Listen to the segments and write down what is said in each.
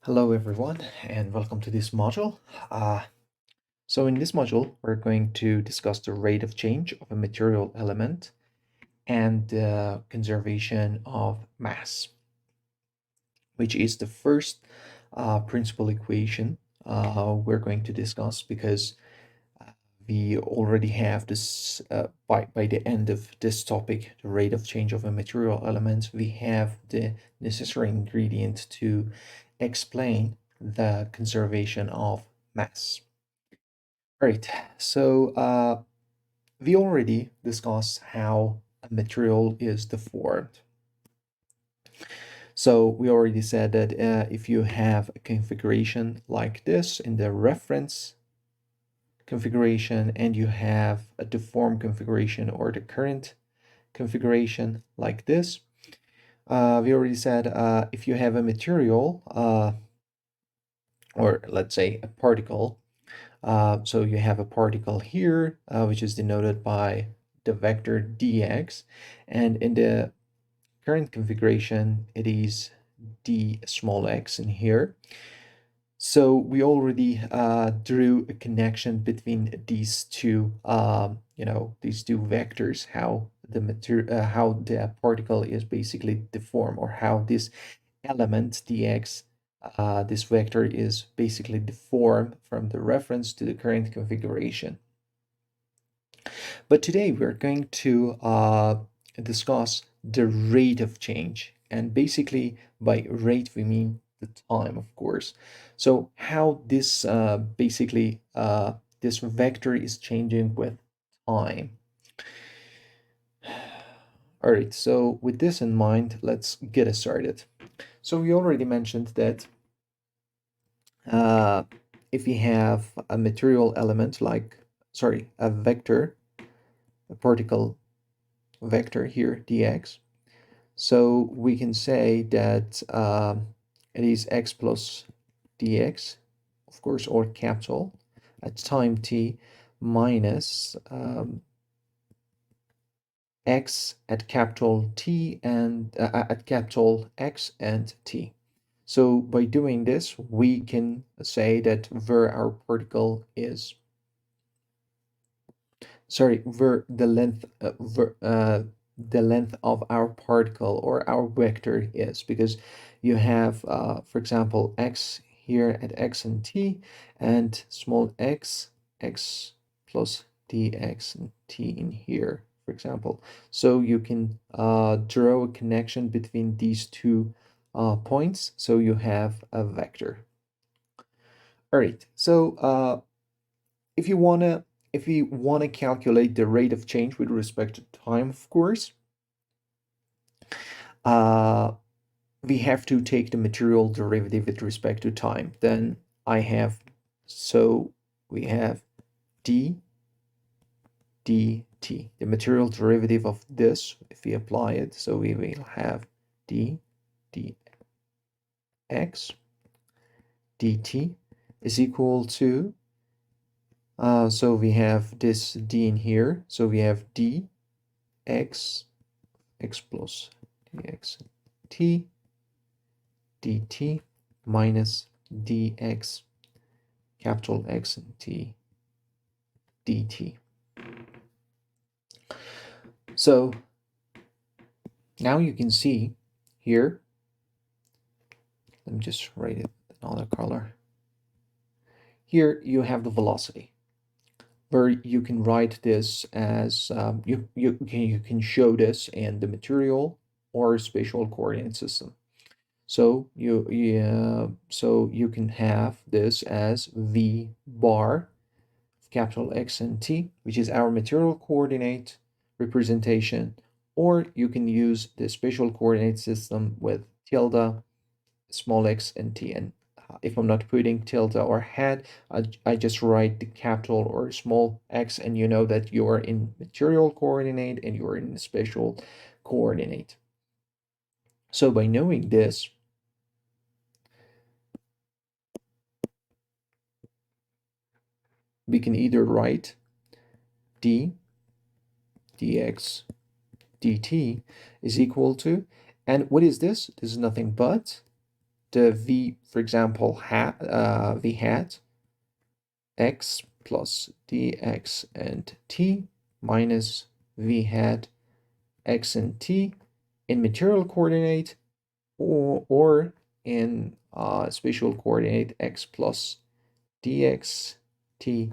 Hello everyone and welcome to this module. So in this module, we're going to discuss the rate of change of a material element and the conservation of mass, which is the first principal equation we're going to discuss because we already have this, by the end of this topic, the rate of change of a material element, we have the necessary ingredient to explain the conservation of mass. All right, so we already discussed how a material is deformed. So we already said that if you have a configuration like this in the reference configuration and you have a deformed configuration or the current configuration like this, we already said if you have a material or let's say a particle, so you have a particle here which is denoted by the vector dx, and in the current configuration it is d small x in here. So we already drew a connection between these two, these two vectors, how the material, how the particle is basically deformed, or how this element dx, this vector is basically deformed from the reference to the current configuration. But today we're going to discuss the rate of change, and basically by rate we mean the time, of course. So how this this vector is changing with time. All right, so with this in mind, let's get started. So we already mentioned that uh, if we have a material element like, sorry, a vector, a particle vector here, dx, so we can say that it is x plus dx, of course, or capital, at time t minus x at capital T and at capital X and T. So by doing this, we can say that where our particle is, sorry, where the length of our particle or our vector is, because you have, for example, x here at x and t, and small x, x plus dx and t in here, for example. So you can draw a connection between these two points, so you have a vector. All right, so if you wanna if we want to calculate the rate of change with respect to time, of course, uh, we have to take the material derivative with respect to time. Then I have, so we have d dt, the material derivative of this, if we apply it, so we will have d dx dt is equal to, so we have this d in here, so we have d x plus dx t dt minus dx capital X and t dt. So now you can see here, let me just write it another color. Here you have the velocity, where you can write this as you can show this in the material or spatial coordinate system. So you can have this as v bar capital X and T, which is our material coordinate representation, or you can use the spatial coordinate system with tilde, small x and t. And if I'm not putting tilde or hat, I just write the capital or small x, and you know that you are in material coordinate and you are in spatial coordinate. So by knowing this, we can either write d dx dt is equal to, and what is this? This is nothing but the v, for example, v hat x plus dx and t minus v hat x and t in material coordinate, or in spatial coordinate x plus dx t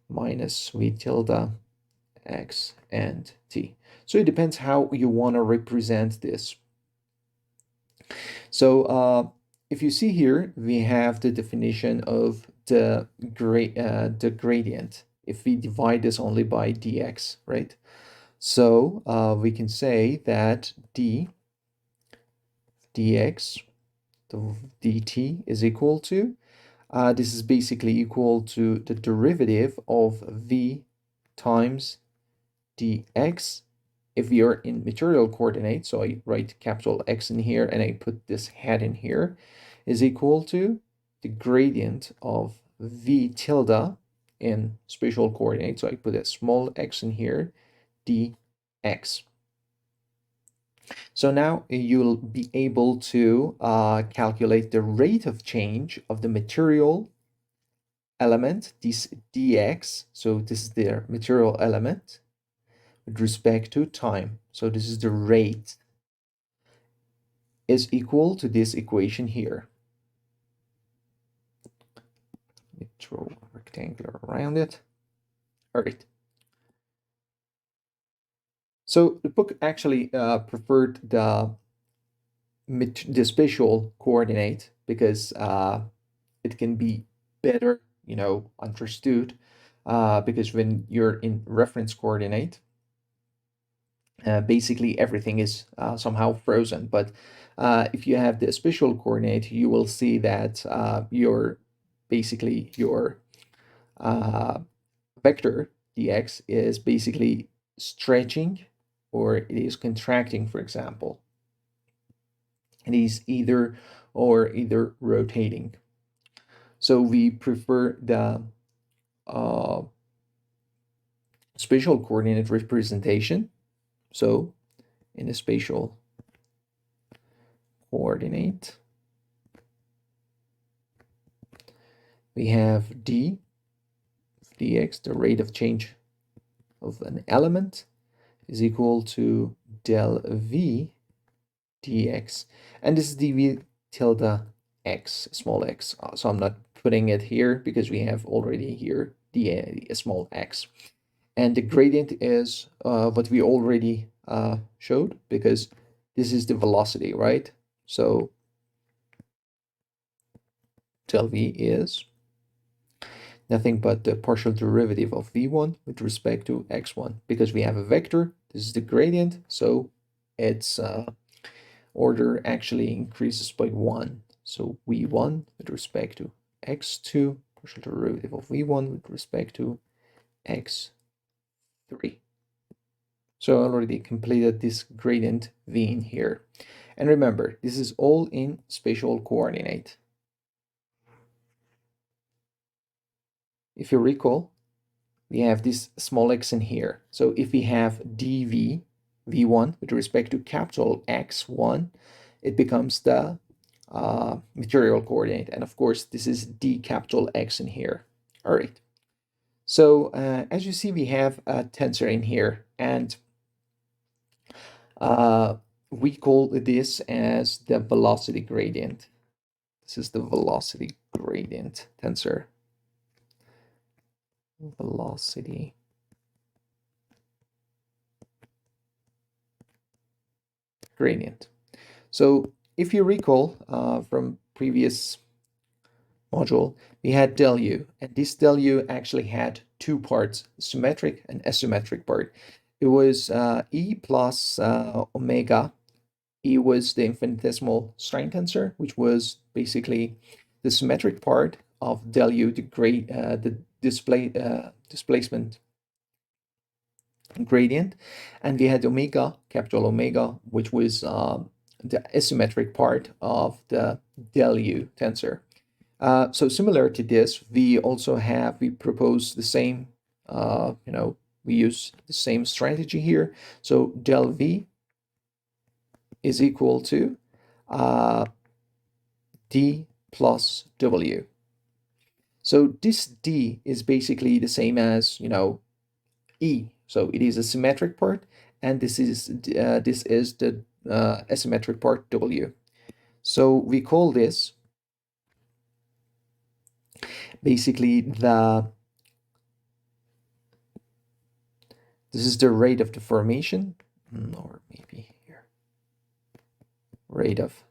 minus v tilde x and t. So it depends how you want to represent this. So if you see here, we have the definition of the gradient if we divide this only by dx, right? So we can say that dx, the dt is equal to, this is basically equal to the derivative of v times dx if we are in material coordinates. So I write capital X in here and I put this hat in here, is equal to the gradient of v tilde in spatial coordinates. So I put a small x in here, dx. So now you'll be able to calculate the rate of change of the material element, this dx. So this is their material element with respect to time. So this is the rate, is equal to this equation here. Let me draw a rectangle around it. All right. So the book actually preferred the spatial coordinate because it can be better, understood. Because when you're in reference coordinate, basically everything is somehow frozen. But if you have the spatial coordinate, you will see that your vector dx is basically stretching or it is contracting, for example. It is either rotating. So we prefer the spatial coordinate representation. So in a spatial coordinate, we have dx, the rate of change of an element, is equal to del v dx, and this is dv tilde x, small x. So I'm not putting it here because we have already here the small x. And the gradient is what we already showed, because this is the velocity, right? So del v is nothing but the partial derivative of v1 with respect to x1. Because we have a vector, this is the gradient, so its order actually increases by 1. So v1 with respect to x2, partial derivative of v1 with respect to x3. So I already completed this gradient v in here. And remember, this is all in spatial coordinate. If you recall, we have this small x in here. So if we have dv, v1 with respect to capital X1, it becomes the material coordinate. And of course, this is d capital X in here. All right. So as you see, we have a tensor in here, and we call this as the velocity gradient. This is the velocity gradient tensor. Velocity gradient. So if you recall from previous module, we had del u, and this del u actually had two parts, symmetric and asymmetric part. It was e plus omega. E was the infinitesimal strain tensor, which was basically the symmetric part of del u, the displacement gradient, and we had omega, capital omega, which was the asymmetric part of the del u tensor. So similar to this, we propose the same, we use the same strategy here. So del v is equal to d plus w. So this d is basically the same as, e. So it is a symmetric part, and this is the asymmetric part, w. So we call this basically this is the rate of deformation, or maybe here, rate of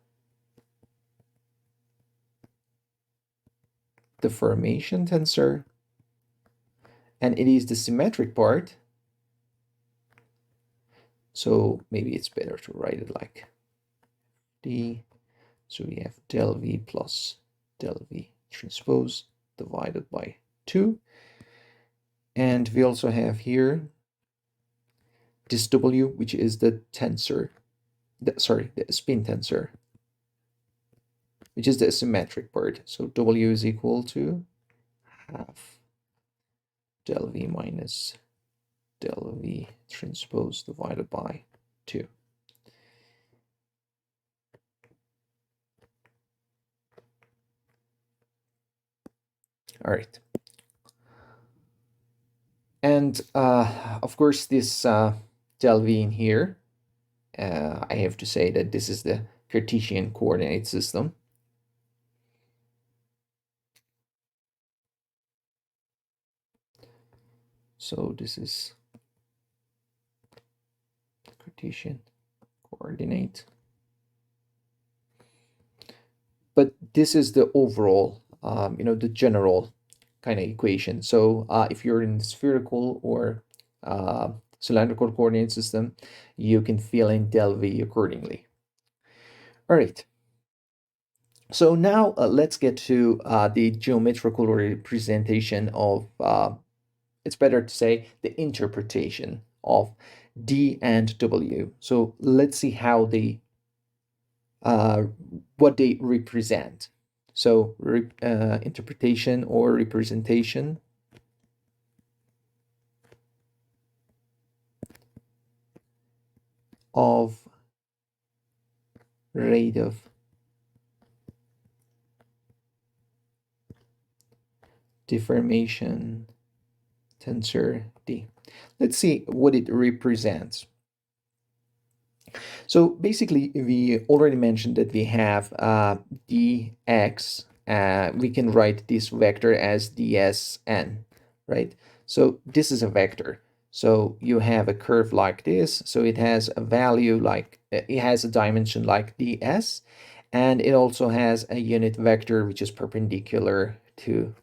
deformation tensor, and it is the symmetric part. So maybe it's better to write it like d. So we have del v plus del v transpose divided by 2. And we also have here this w, which is the tensor, the spin tensor, which is the symmetric part. So w is equal to half del v minus del v transpose divided by 2. All right. And of course, this del v in here, I have to say that this is the Cartesian coordinate system. So this is Cartesian coordinate. But this is the overall, the general kind of equation. So if you're in spherical or cylindrical coordinate system, you can fill in del v accordingly. All right. So now let's get to the geometrical representation of, it's better to say, the interpretation of d and w. So let's see how they, what they represent. So interpretation or representation of rate of deformation tensor d. Let's see what it represents. So basically, we already mentioned that we have dx. We can write this vector as dsn, right? So this is a vector. So you have a curve like this. So it has a value like, it has a dimension like ds, and it also has a unit vector which is perpendicular to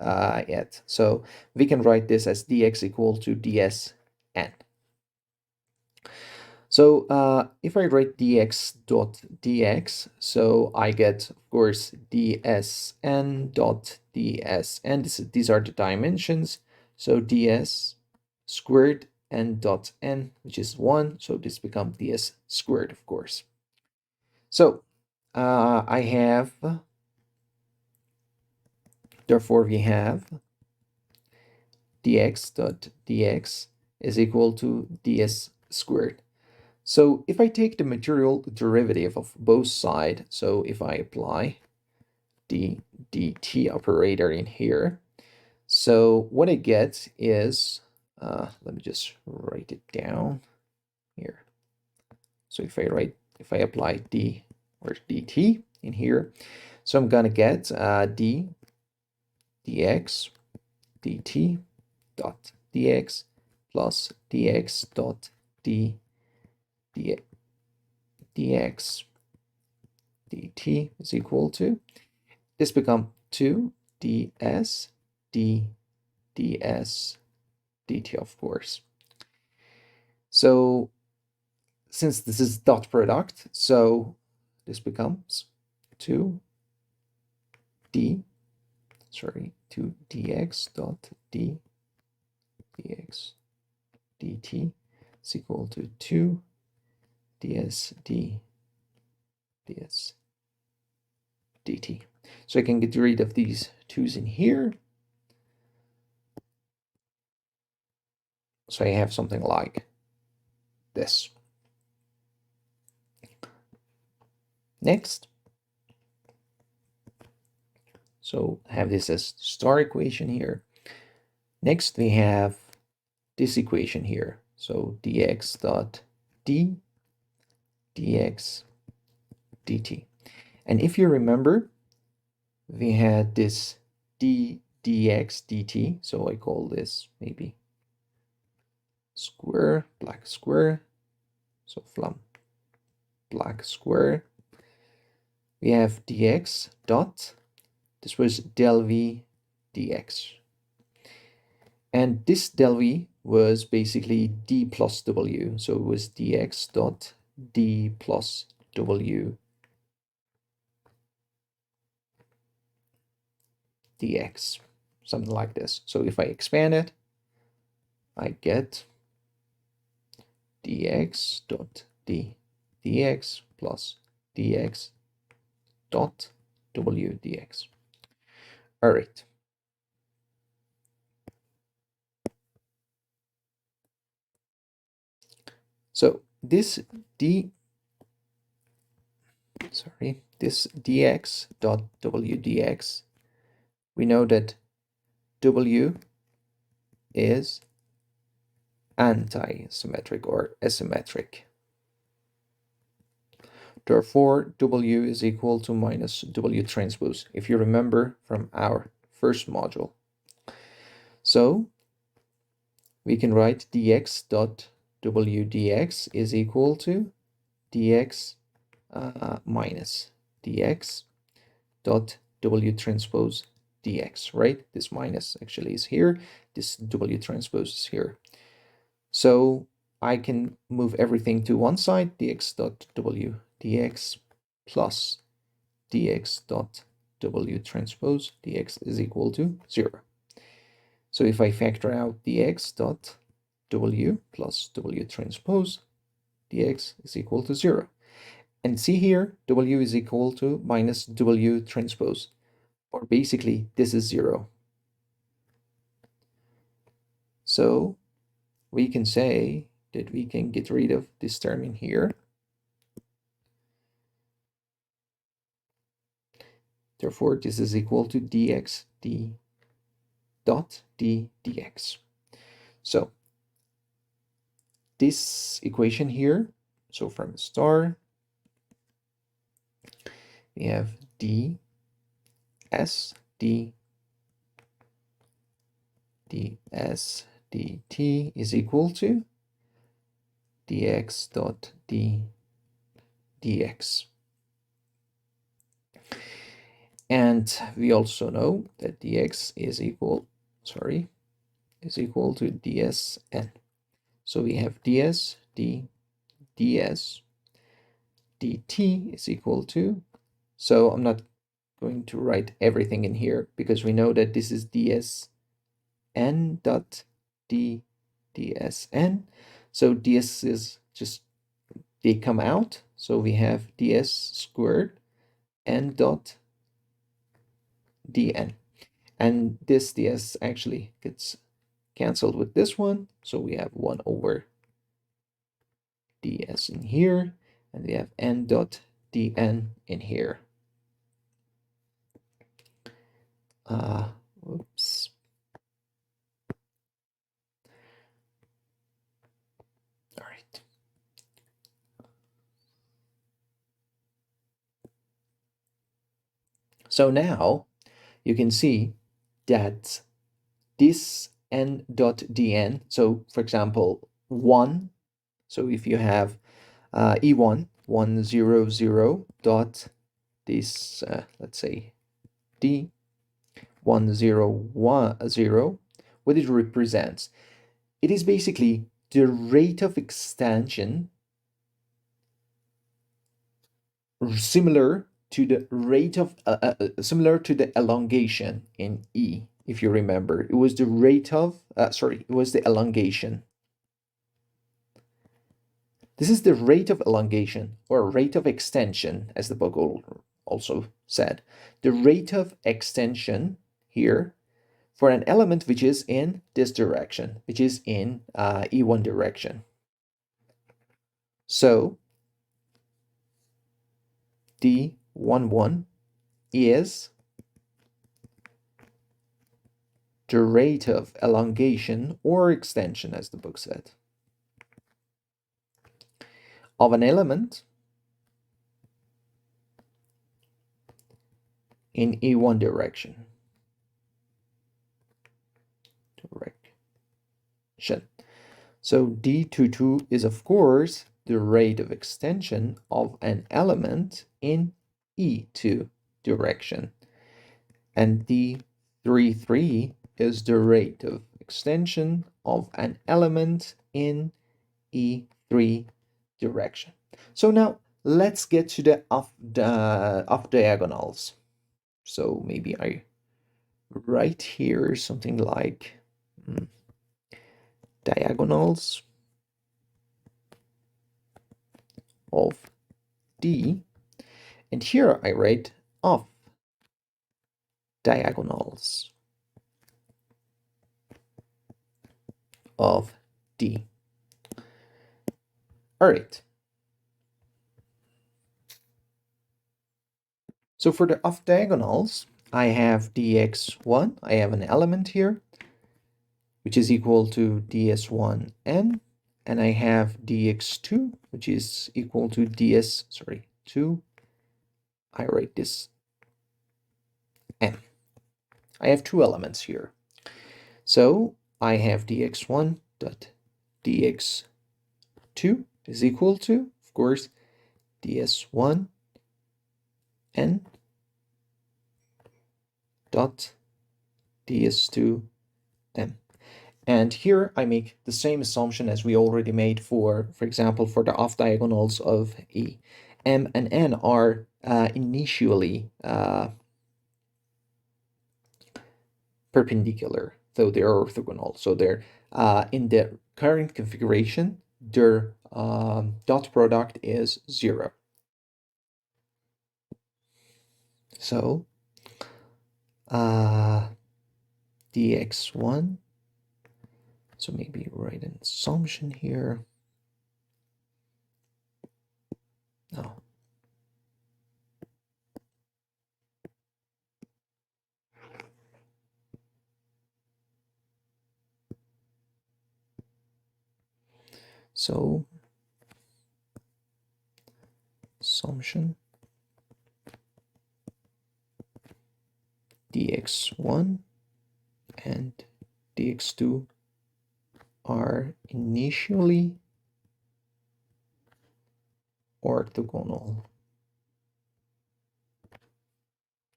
it. So we can write this as dx equal to dsn. So if I write dx dot dx, so I get, of course, dsn dot dsn. These are the dimensions. So ds squared n dot n, which is 1. So this becomes ds squared, of course. So I have, therefore we have dx dot dx is equal to ds squared. So if I take the material derivative of both sides, so if I apply the dt operator in here, so what I get is, let me just write it down here. So if I apply d or dt in here, so I'm gonna get d dx dt dot dx plus dx dot d dx dt is equal to, this become 2 ds d ds dt, of course. So since this is dot product, so this becomes 2 dx dot d dx dt is equal to 2 ds d ds dt. So I can get rid of these 2's in here. So I have something like this. Next, So have this as star equation here. Next, we have this equation here. So dx dot d dx dt. And if you remember, we had this d dx dt. So I call this maybe square, black square. So from black square, we have dx dot, this was del v dx. And this del v was basically d plus w. So it was dx dot d plus w dx, something like this. So if I expand it, I get dx dot d dx plus dx dot w dx. All right. So this this dx dot w dx, we know that w is antisymmetric or asymmetric. Therefore, W is equal to minus W transpose, if you remember from our first module. So we can write dx dot W dx is equal to dx minus dx dot W transpose dx, right? This minus actually is here. This W transpose is here. So I can move everything to one side, dx dot W dx plus dx dot W transpose dx is equal to 0. So if I factor out dx dot W plus W transpose dx is equal to 0. And see here, W is equal to minus W transpose, or basically this is 0. So we can say that we can get rid of this term in here. Therefore, this is equal to dx d dot d dx. So this equation here, so from star, we have d s d ds dt is equal to dx dot d dx. And we also know that dx is equal to dsn. So we have ds d ds dt is equal to, so I'm not going to write everything in here because we know that this is dsn dot d dsn. So ds is just, they come out. So we have ds squared n dot dn. And this ds actually gets canceled with this one. So we have 1 over ds in here, and we have n dot dn in here. Oops. All right. So now you can see that this n dot dn, so for example, 1, so if you have E1, 1, 0, 0 dot this, let's say D, 1, 0, 1, 0, what it represents? It is basically the rate of extension similar to the rate of, similar to the elongation in E. If you remember, it was the rate of, it was the elongation. This is the rate of elongation, or rate of extension, as the book also said. The rate of extension here for an element which is in this direction, which is in E1 direction. So D11 is the rate of elongation or extension, as the book said, of an element in E1 direction. So d22 is, of course, the rate of extension of an element in E2 direction. And d33 is the rate of extension of an element in E3 direction. So now let's get to the off diagonals. So maybe I write here something like diagonals of D, and here I write off diagonals of D. All right. So for the off diagonals, I have dx1, I have an element here, which is equal to ds1n, and I have dx2, which is equal to ds2, I write this n. I have two elements here. So I have dx1 dot dx2 is equal to, of course, ds1 n dot ds2 m. And here I make the same assumption as we already made for example, for the off diagonals of E. M and N are initially perpendicular, though they're orthogonal. So they're in the current configuration, their dot product is 0. So dx1, so maybe write an assumption here. No. So assumption dx1 and dx2 are initially orthogonal.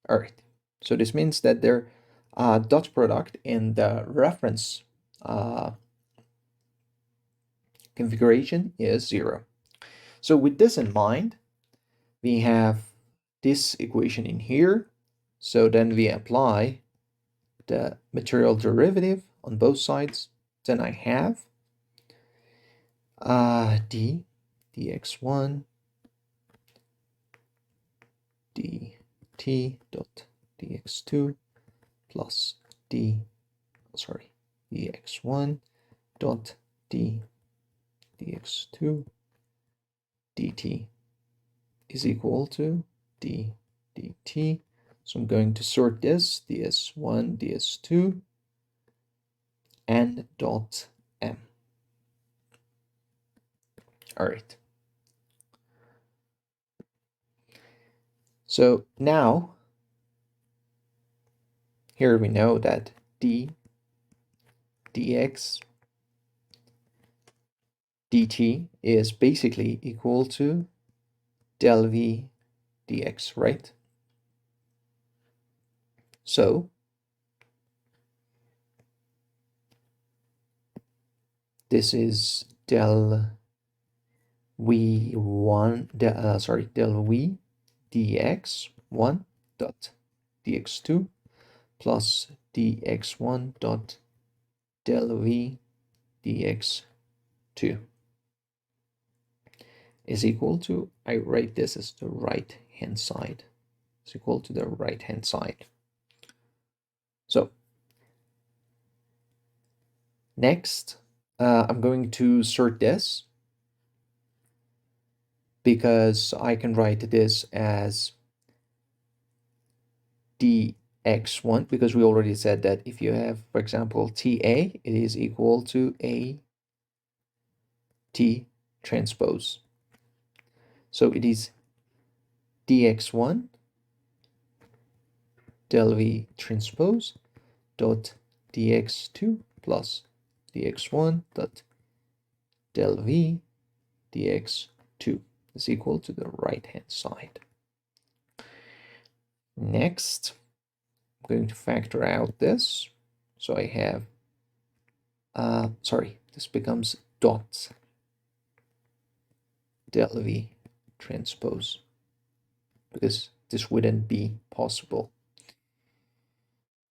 All right, so this means that their dot product in the reference configuration is 0. So with this in mind, we have this equation in here. So then we apply the material derivative on both sides. Then I have dx1 dt dot dx2 plus dx1 dot dx2 dt is equal to d dt. So I'm going to sort this ds1, ds2, n dot m. All right. So now, here we know that d dx dt is basically equal to del v dx, right? So this is del v1 del v dx1 dot dx2 plus dx1 dot del v dx2 is equal to, I write this as the right hand side, is equal to the right hand side. So next I'm going to sort this, because I can write this as d x1, because we already said that if you have, for example, TA, it is equal to a T transpose. So it is dx1 del V transpose dot dx2 plus dx1 dot del V dx2 is equal to the right hand side. Next, I'm going to factor out this. So I have, this becomes dot del V transpose, because this wouldn't be possible.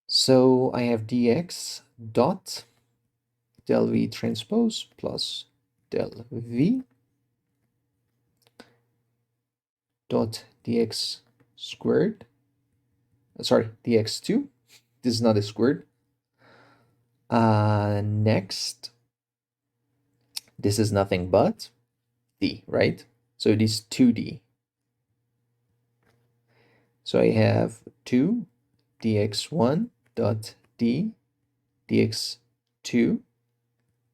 So I have dx dot del V transpose plus del V dot dx squared, dx2, this is not a squared. Next, this is nothing but d, right? So it is 2d. So I have 2 dx1 dot d dx2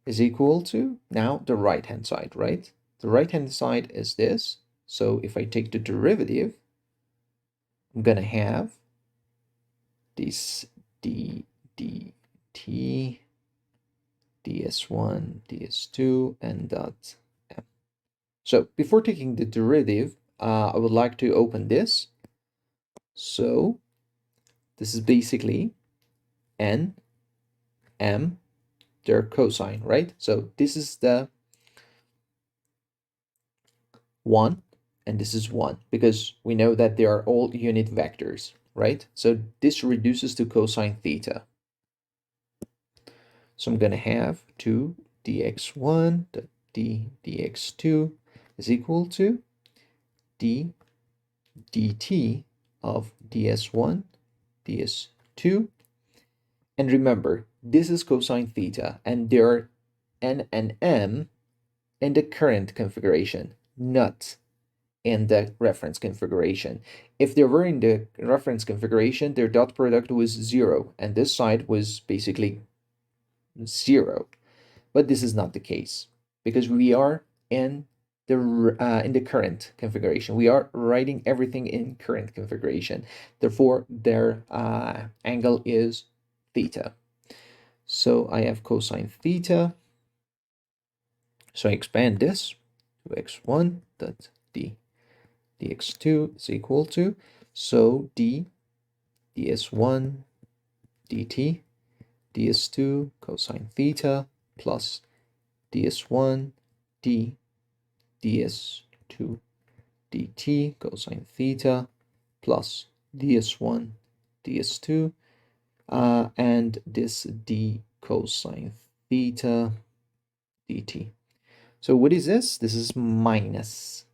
is equal to, now the right hand side, right? The right hand side is this. So if I take the derivative, I'm gonna have this d dt ds1 ds2 and dot m. So before taking the derivative, I would like to open this. So this is basically n m their cosine, right? So this is the 1 and this is 1, because we know that they are all unit vectors, right? So this reduces to cosine theta. So I'm going to have 2 dx1 d dx2 is equal to d dt of ds1 ds2. And remember, this is cosine theta, and there are n and m in the current configuration, not in the reference configuration. If they were in the reference configuration, their dot product was 0, and this side was basically 0. But this is not the case, because we are in the current configuration. We are writing everything in current configuration. Therefore, their angle is theta. So I have cosine theta. So I expand this to x1 dot d dx2 is equal to, so d ds1 dt ds2 cosine theta plus ds1 d ds2 dt cosine theta plus ds1 ds2 and this d cosine theta dt. So what is this? This is minus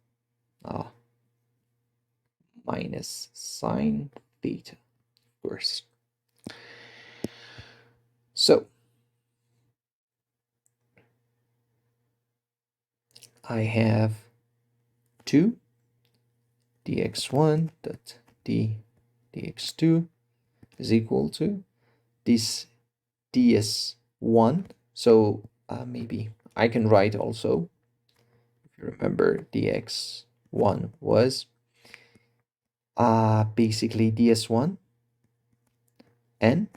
minus sine theta, of course. So I have 2 dx1 dot d dx2 is equal to this ds1. So maybe I can write also, if you remember, dx1 was basically ds1 n,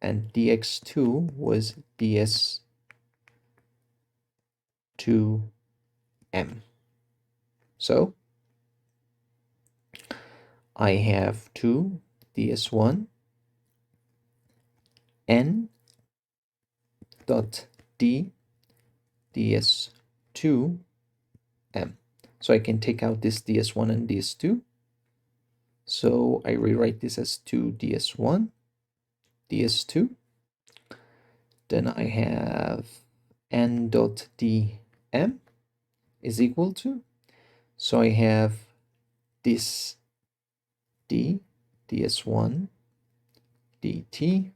and dx2 was ds2 m. So I have 2 ds1 n dot d ds2 m. So I can take out this ds1 and ds2. So I rewrite this as 2 ds1 ds2. Then I have n dot dm is equal to, so I have this d ds1 dt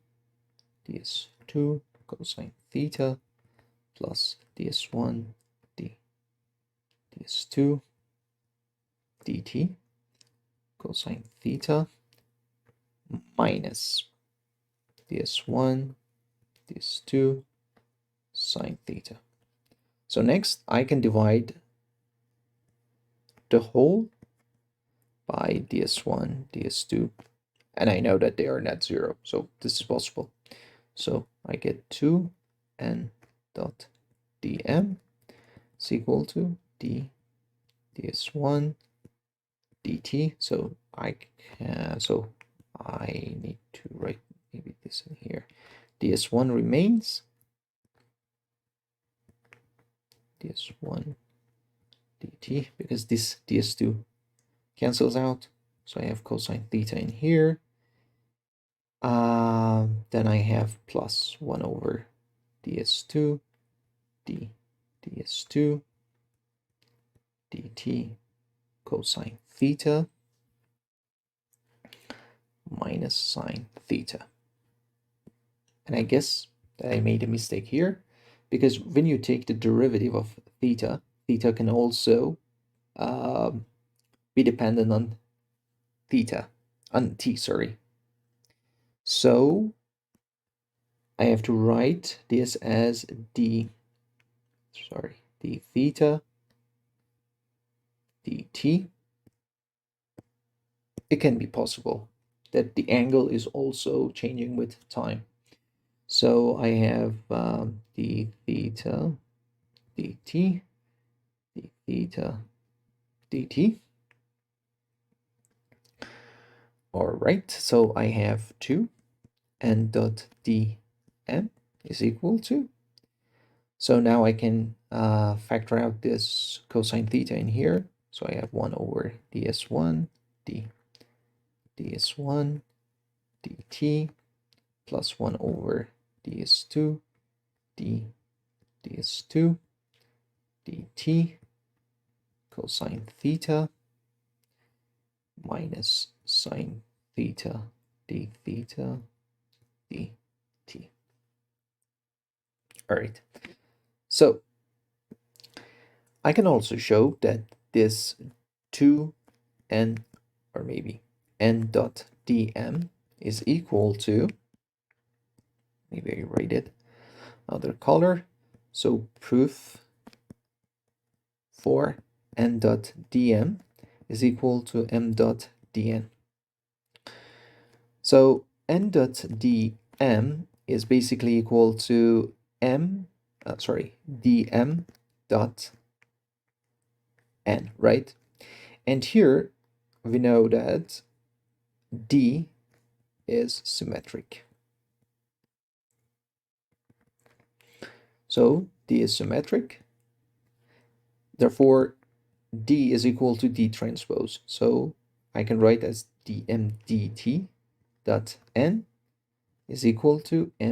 ds2 cosine theta plus ds1 d ds2 dt cosine theta minus ds1, ds2 sine theta. So next I can divide the whole by ds1, ds2, and I know that they are not zero, so this is possible. So I get 2n dot dm is equal to d ds1 dt. So I need to write maybe this in here. ds1 remains, ds1 dt, because this ds2 cancels out. So I have cosine theta in here. Then I have plus 1 over ds2 d ds2 dt cosine theta minus sine theta. And I guess that I made a mistake here, because when you take the derivative of theta, theta can also be dependent on t, sorry. So I have to write this as d theta dt. It can be possible that the angle is also changing with time. So I have d theta dt, d theta dt. All right, so I have 2 n dot dm is equal to. So now I can factor out this cosine theta in here. So I have 1 over ds1 ds1 dt plus 1 over ds2 ds2 dt cosine theta minus sine theta d theta dt. All right, so I can also show that this 2n, or maybe n dot dm, is equal to, maybe I write it other color. So proof for n dot dm is equal to m dot dn. So n dot dm is basically equal to dm dot n, right? And here we know that d is symmetric. So d is symmetric. Therefore, d is equal to d transpose. So I can write as dm dt dot n is equal to I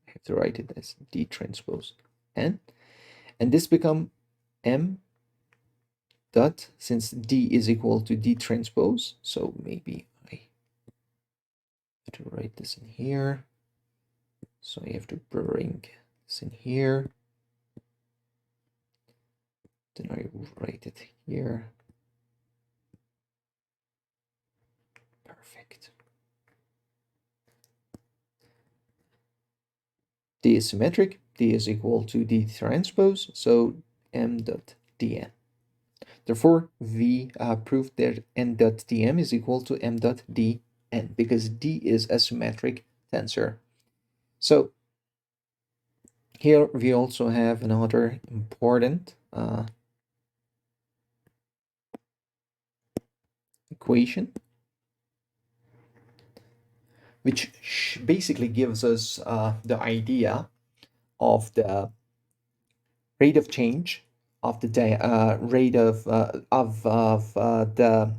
have to write it as d transpose n. And this become m dot, since d is equal to d transpose, so maybe I have to write this in here. So I have to bring this in here. Then I will write it here. Perfect. D is symmetric. D is equal to d transpose, so m dot dn. Therefore, we proved that n dot dm is equal to m dot dn, because d is a symmetric tensor. So here we also have another important equation, which basically gives us the idea of the rate of change of the rate of the,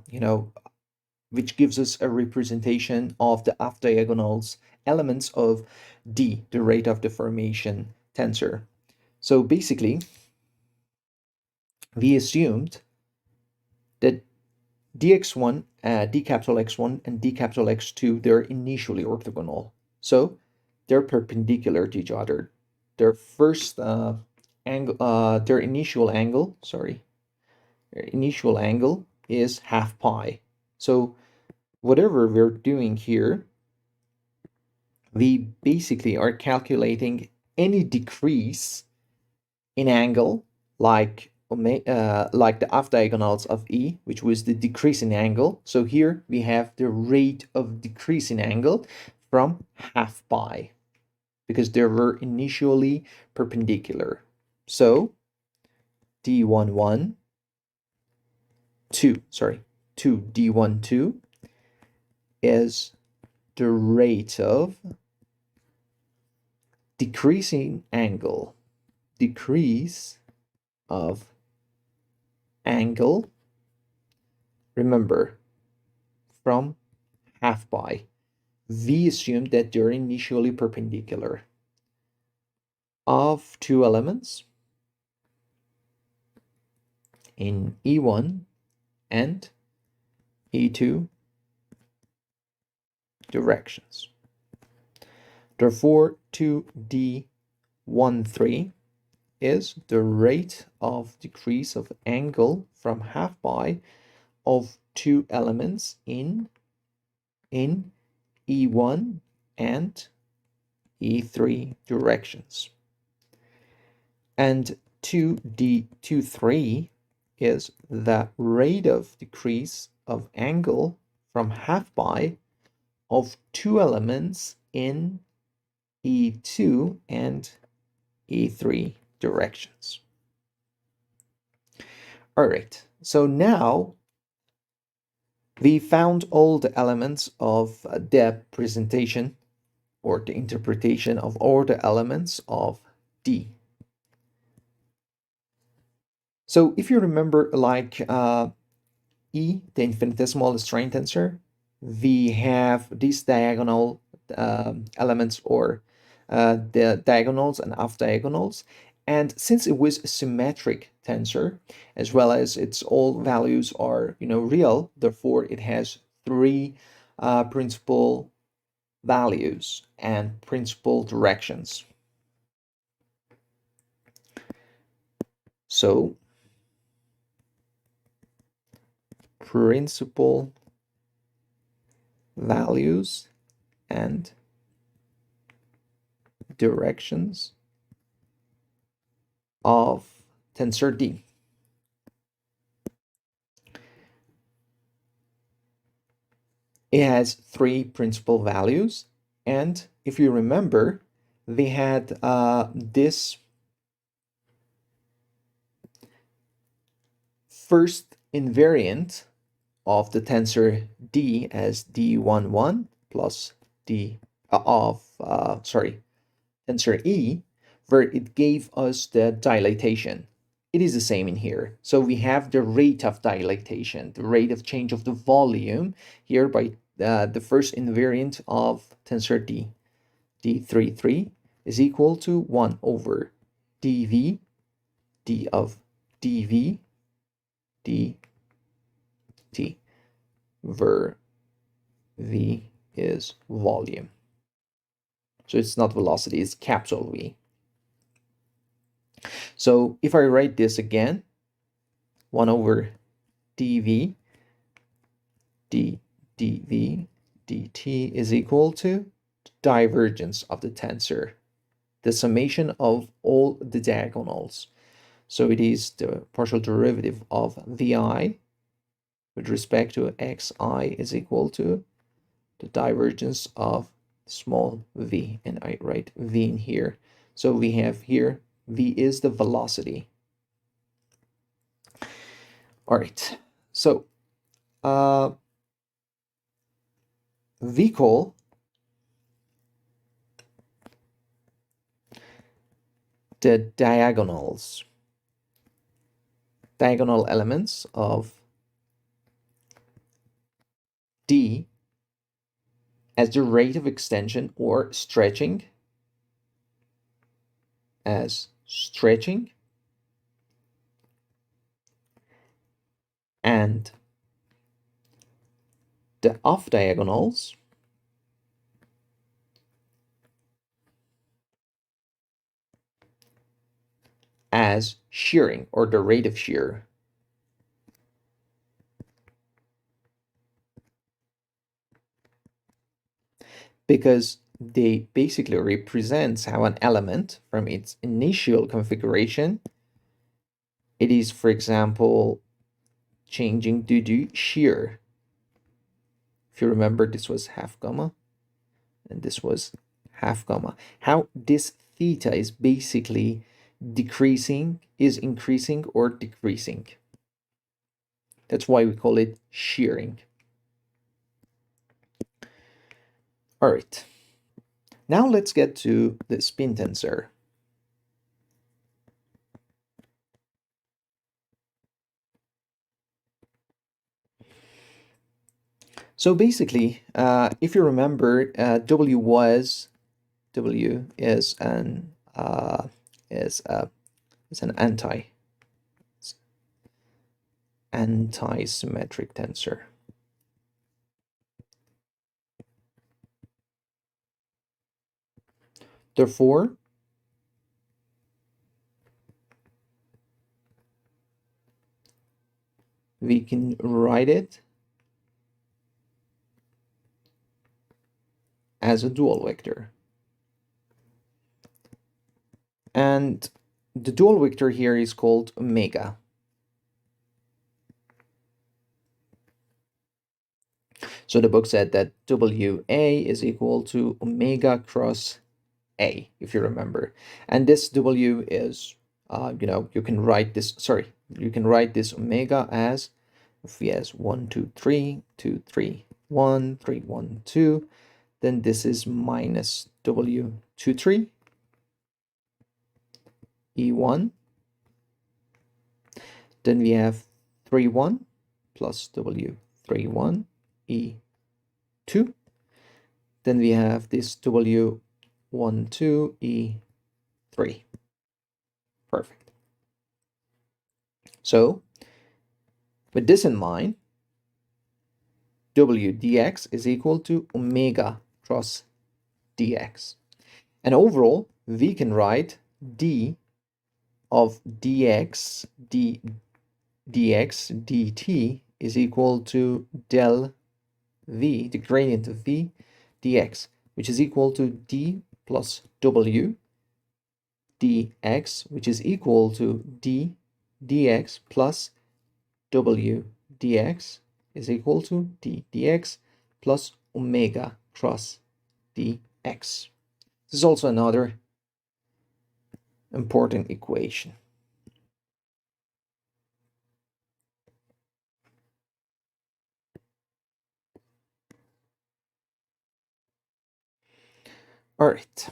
which gives us a representation of the off diagonals elements of d, the rate of deformation tensor. So basically, we assumed that dx1, d capital X1 and d capital X2, they're initially orthogonal. So they're perpendicular to each other. Their first angle, their initial angle is half pi. So whatever we're doing here, we basically are calculating any decrease in angle, like the off diagonals of E, which was the decrease in angle. So here we have the rate of decrease in angle from half pi, because they were initially perpendicular. So D11, 2 D12 is the rate of decreasing angle, decrease of angle, remember, from half pi. We assume that they're initially perpendicular, of two elements in E1 and E2 directions. Therefore, 2D13 is the rate of decrease of angle from half pi of two elements in E1 and E3 directions. And 2D23 is the rate of decrease of angle from half pi of two elements in E2 and E3 directions. All right, so now we found all the elements of the presentation or the interpretation of all the elements of D. So if you remember, like E, the infinitesimal strain tensor, we have these diagonal elements, or the diagonals and off diagonals. And since it was a symmetric tensor, as well as its all values are real, therefore it has three principal values and principal directions. So principal values and directions of tensor D. It has three principal values, and if you remember, they had this first invariant of the tensor D as D11 plus D tensor E, where it gave us the dilatation. It is the same in here. So we have the rate of dilatation, the rate of change of the volume here by the first invariant of tensor D. D33 is equal to 1 over dV, d of dV, dt, where V is volume. So it's not velocity, it's capital V. So if I write this again, 1 over dV, dV, dt is equal to divergence of the tensor, the summation of all the diagonals. So it is the partial derivative of Vi with respect to xi is equal to the divergence of small v, and I write v in here. So we have here v is the velocity. All right, so we call the diagonal elements of D as the rate of extension or stretching, as stretching, and the off diagonals as shearing, or the rate of shear. because they basically represents how an element from its initial configuration, it is, for example, changing due to shear. If you remember, this was half gamma and this was half gamma. How this theta is basically decreasing, is increasing or decreasing. That's why we call it shearing. All right. Now let's get to the spin tensor. So basically, if you remember, W is an antisymmetric tensor. Therefore, we can write it as a dual vector. And the dual vector here is called omega. So the book said that WA is equal to omega cross A, if you remember. And this W is, you can write this, you can write this omega as, if we has 1, 2, 3, 2, 3, 1, 3, 1, 2, then this is minus W 2, 3, E1. Then we have 3, 1 plus W 3, 1, E2. Then we have this W 1, 2, E3. Perfect. So, with this in mind, W dx is equal to omega cross dx. And overall, we can write d of dx dt is equal to del v, the gradient of v dx, which is equal to d plus w dx, which is equal to d dx plus w dx is equal to d dx plus omega cross dx. This is also another important equation. All right.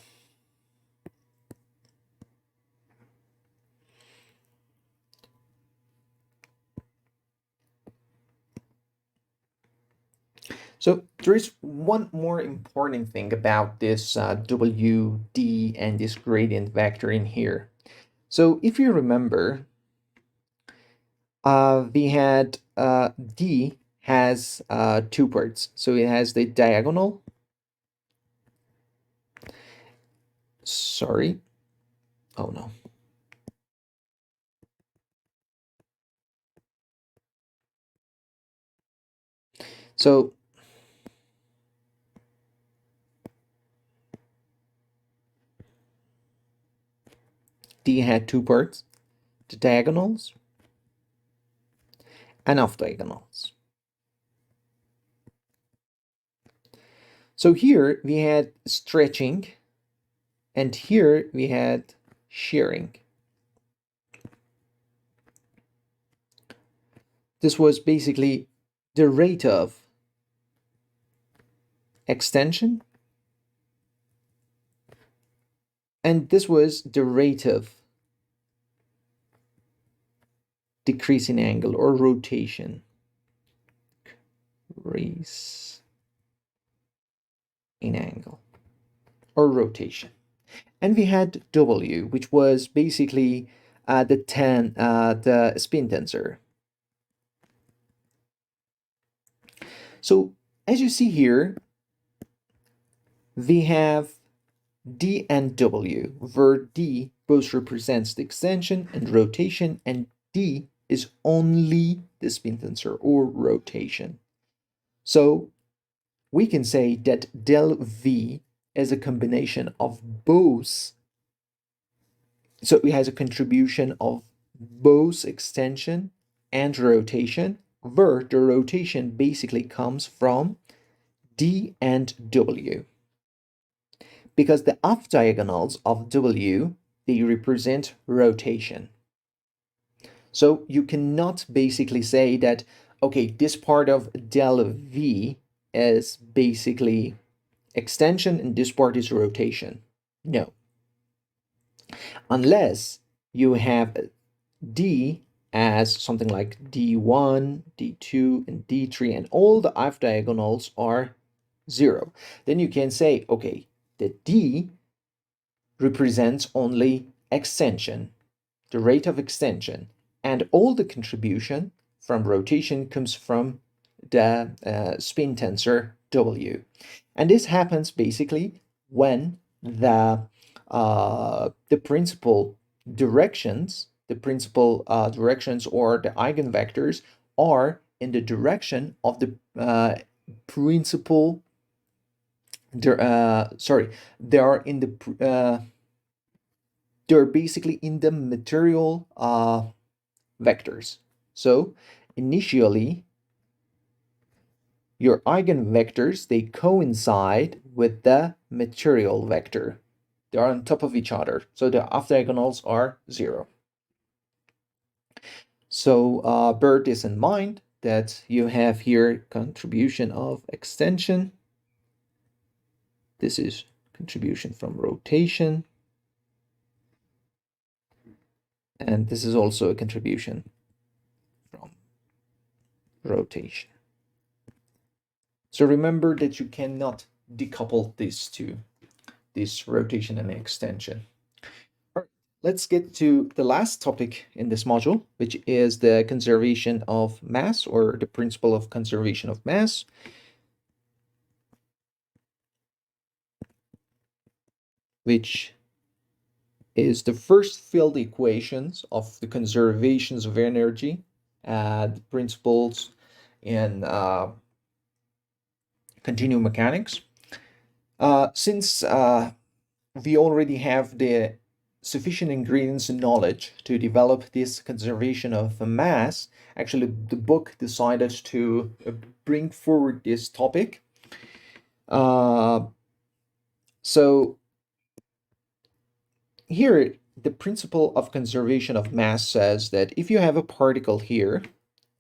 So there is one more important thing about this WD and this gradient vector in here. So if you remember, we had D has two parts. So it has the diagonal. Sorry. Oh no. So D had two parts, the diagonals and off diagonals. So here we had stretching and here we had shearing. This was basically the rate of extension, and this was the rate of decrease in angle or rotation. Decrease in angle or rotation. And we had W, which was basically the spin tensor. So as you see here, we have D and W, where D both represents the extension and rotation, and D is only the spin tensor or rotation. So we can say that del V is a combination of both. So it has a contribution of both extension and rotation, where the rotation basically comes from D and W. Because the off diagonals of W, they represent rotation. So you cannot basically say that, okay, this part of del V is basically extension and this part is rotation. No. Unless you have D as something like D1, D2, and D3, and all the off diagonals are 0. Then you can say, okay, the D represents only extension, the rate of extension, and all the contribution from rotation comes from the spin tensor W. And this happens basically when the principal directions, or the eigenvectors are in the direction of the principal. They are in the they're basically in the material vectors. So initially, your eigenvectors, they coincide with the material vector. They are on top of each other. So the off diagonals are 0. So bear this in mind that you have here contribution of extension. This is contribution from rotation. And this is also a contribution from rotation. So remember that you cannot decouple these two, this rotation and extension. All right, let's get to the last topic in this module, which is the conservation of mass, or the principle of conservation of mass. Which is the first field equations of the conservations of energy, the principles in continuum mechanics. Since we already have the sufficient ingredients and knowledge to develop this conservation of mass, actually the book decided to bring forward this topic. So here, the principle of conservation of mass says that if you have a particle here,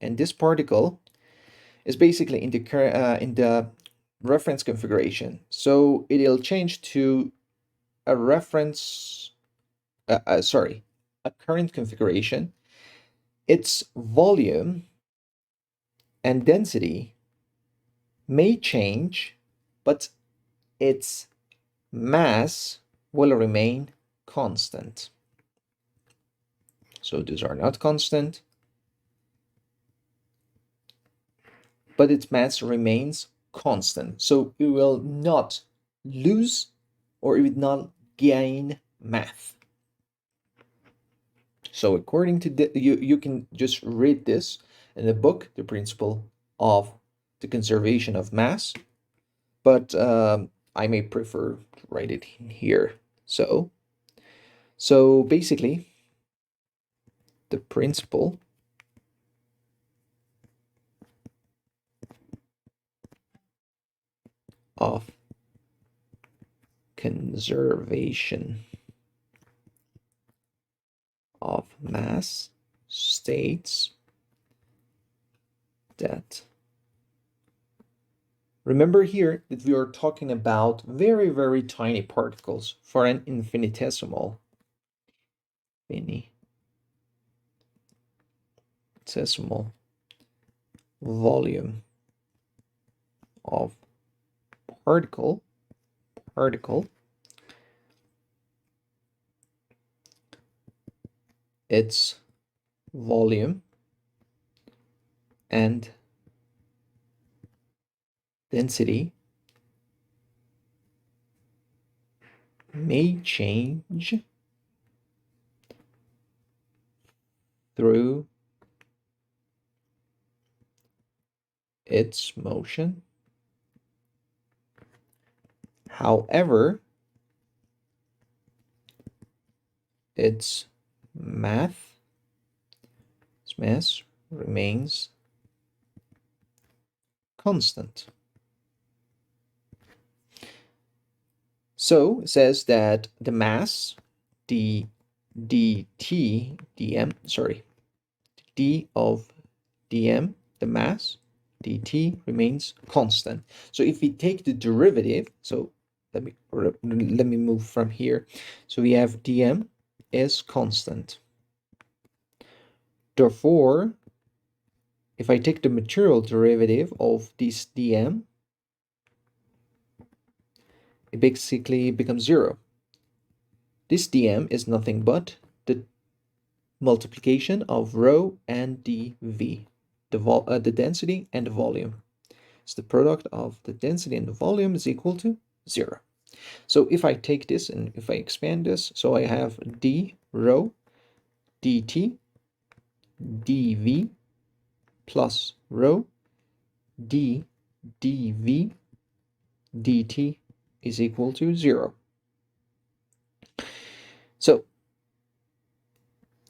and this particle is basically in the reference configuration, so it'll change to a current configuration. Its volume and density may change, but its mass will remain constant. So these are not constant, but its mass remains constant. So it will not lose or it will not gain mass. So according to you can just read this in the book, The Principle of the Conservation of Mass, but I may prefer to write it in here. So basically, the principle of conservation of mass states that, remember here that we are talking about very, very tiny particles for an infinitesimal volume of particle, its volume and density may change through its motion However, its mass remains constant. So it says that the mass d dt dm, sorry, d of dm, the mass dt remains constant. So if we take the derivative, so let me move from here. So we have dm is constant. Therefore, if I take the material derivative of this dm, it basically becomes 0. This dm is nothing but the multiplication of rho and dv, the density and the volume. So the product of the density and the volume is equal to 0. So if I take this and if I expand this, so I have d rho dt dv plus rho d dv dt is equal to 0. So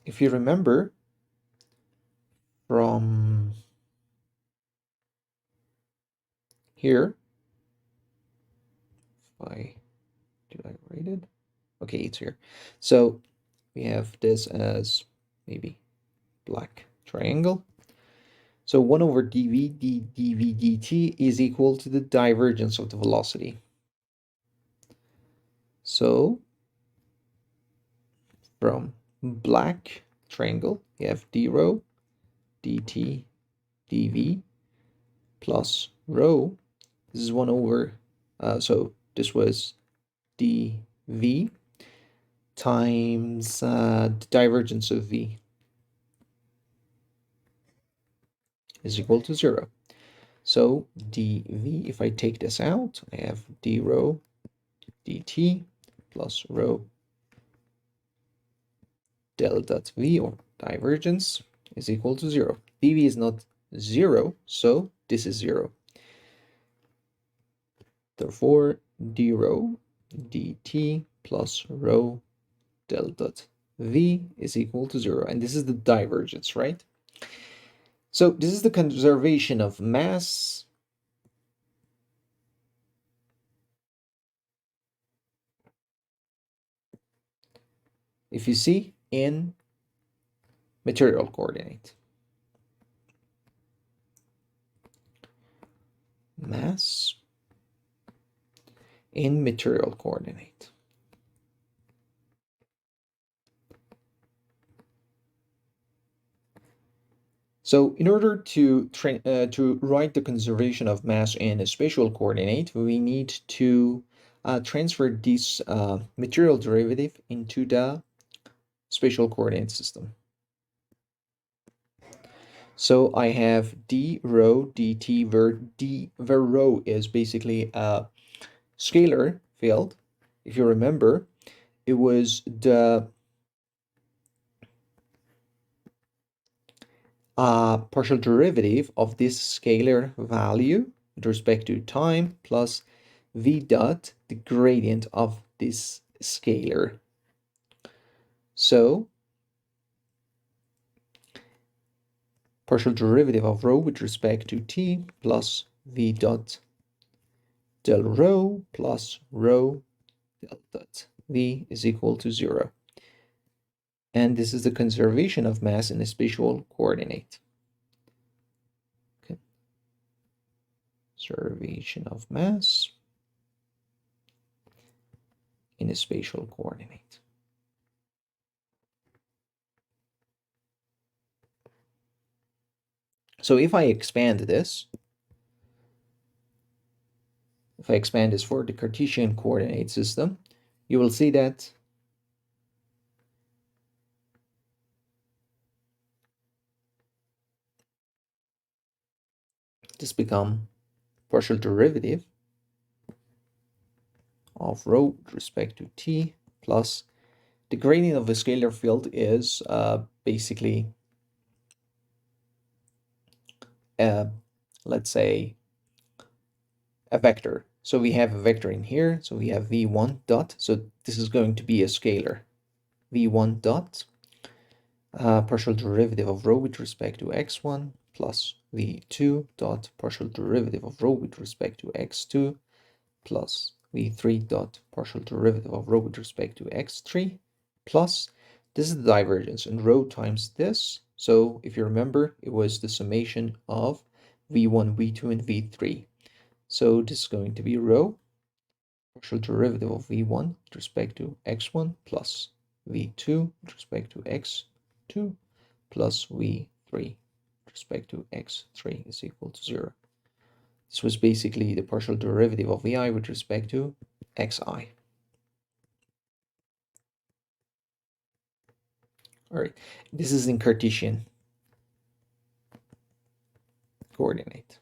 if you remember from here, did I write it? Okay, it's here. So we have this as maybe black triangle. So 1 over dv dv dt is equal to the divergence of the velocity. So from black triangle, you have d rho dt dv plus rho. This is 1 over, so this was dv times the divergence of v is equal to 0. So dv, if I take this out, I have d rho dt plus rho del dot v, or divergence, is equal to 0. dv is not 0, so this is 0. Therefore, d rho dt plus rho del dot v is equal to 0. And this is the divergence, right? So this is the conservation of mass if you see in material coordinate. Mass in material coordinate. So in order to write the conservation of mass in a spatial coordinate, we need to transfer this material derivative into the spatial coordinate system. So I have d rho dt, where rho is basically a scalar field. If you remember, it was the partial derivative of this scalar value with respect to time plus v dot, the gradient of this scalar. So partial derivative of rho with respect to t plus v dot del rho plus rho del dot v is equal to 0. And this is the conservation of mass in a spatial coordinate. Conservation of mass in a spatial coordinate. So if I expand this, if I expand this for the Cartesian coordinate system, you will see that this becomes partial derivative of rho with respect to t plus the gradient of a scalar field is basically, let's say, a vector. So we have a vector in here. So we have v1 dot. So this is going to be a scalar. v1 dot partial derivative of rho with respect to x1 plus v2 dot partial derivative of rho with respect to x2 plus v3 dot partial derivative of rho with respect to x3 plus this is the divergence in rho times this. So if you remember, it was the summation of v1, v2, and v3. So this is going to be rho partial derivative of v1 with respect to x1 plus v2 with respect to x2 plus v3 with respect to x3 is equal to 0. This was basically the partial derivative of vi with respect to xi. All right, this is in Cartesian coordinate.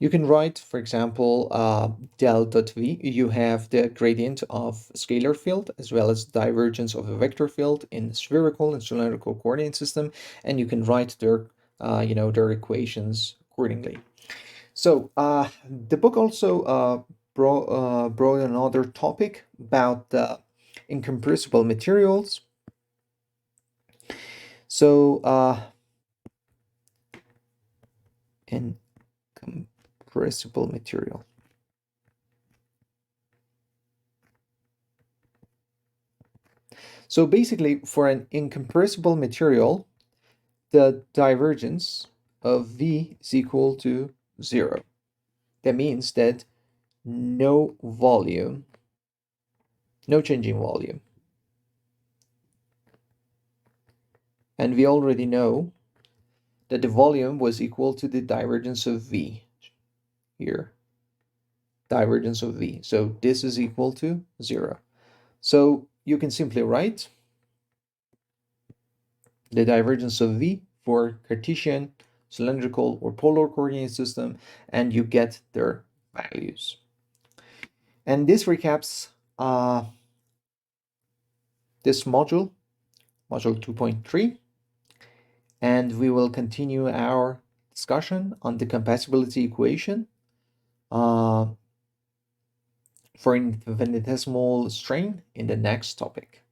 You can write, for example, del dot v. You have the gradient of a scalar field as well as divergence of a vector field in spherical and cylindrical coordinate system, and you can write their, their equations accordingly. So the book also brought another topic about the incompressible materials. So incompressible material. So basically, for an incompressible material, the divergence of V is equal to 0. That means that no volume, no change in volume. And we already know that the volume was equal to the divergence of V here. Divergence of V. So this is equal to 0. So you can simply write the divergence of V for Cartesian, cylindrical, or polar coordinate system, and you get their values. And this recaps this module 2.3, and we will continue our discussion on the compatibility equation for infinitesimal strain in the next topic.